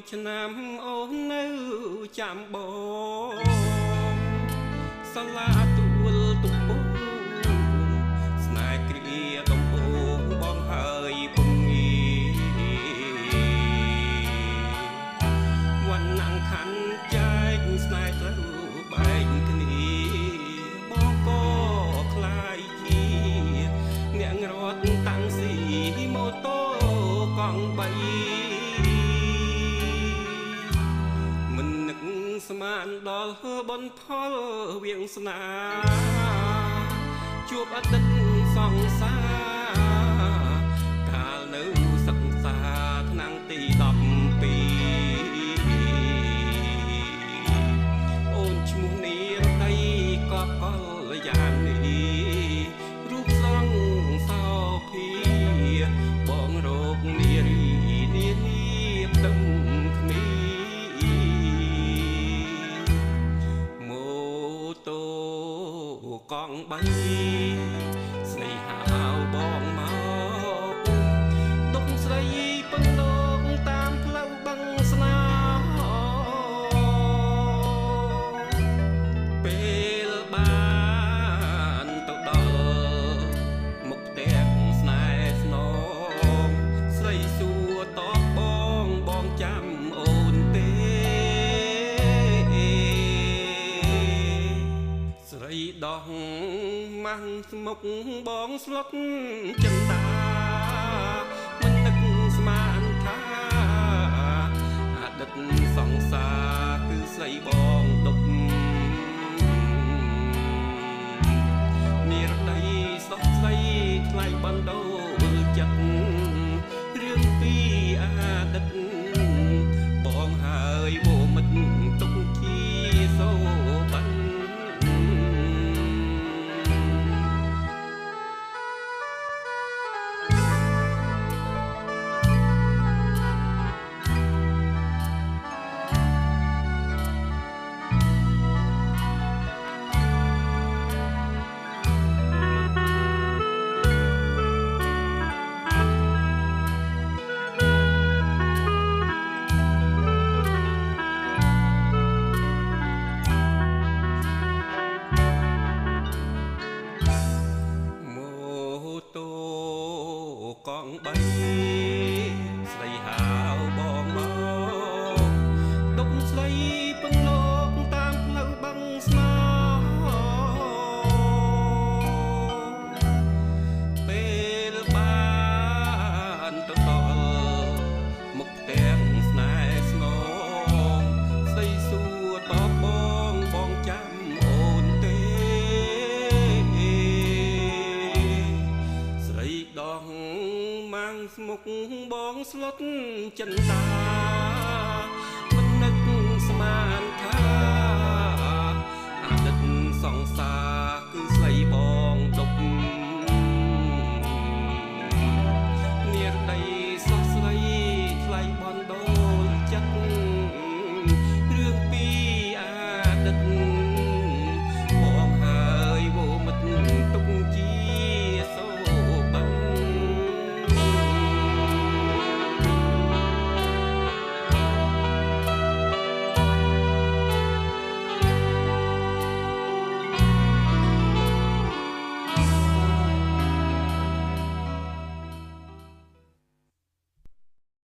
ឆ្នាំអូននៅចាំបងសាឡាទួលទុំពូស្នេហ៍គ្រាដំបូងបងហើយពុំងាវណ្ណង្ខណ្ឌចែកស្នេហ៍ត្រូវបែកគ្នាបងក៏ខ្លាយជាអ្នករត់តាំងស៊ីម៉ូតូកង់3ស្មានដល់បន្ផលវាងស្នាជួបអតីតសង្សារកាលនៅសិក្សាឆ្នាំទី12អូនឈ្មោះនាងដីកប់កលយ៉ាងនេះរូបស្រងសោភីបងរោគនារីនានីទឹមគ្មាកង់3ស្រីហៅបងមកទុកស្រីពឹងលោកតាមផ្លូវបឹងស្នោពេលបានទៅដល់មុខផ្ទះស្នេហ៍ស្នងស្រីសួរតបបងចាំអូនទេស្រីដោះម៉ាំងស្មុកបងស្លុតចិន្តាមិននឹកស្មានថាអតីតសង្សារគឺស្រីបងដប់និរដីសោះស្រីថ្លៃបណ្ដោចិត្តរឿងពីអតីតបងហើយវមិត្តទុកជាសូបាន់កង់3ស្រីហៅបងមកទុកស្រីពឹងលោកតាមផ្លូវបឹងស្នោពេលបានទៅដល់មុខផ្ទះស្នេហ៍ស្នងស្រីសួរតបបងចាំអូនទេស្រីដោះម៉ាំងស្មុកបងស្លុតចិន្តាមិននឹកស្មានថាអតីតសង្សារ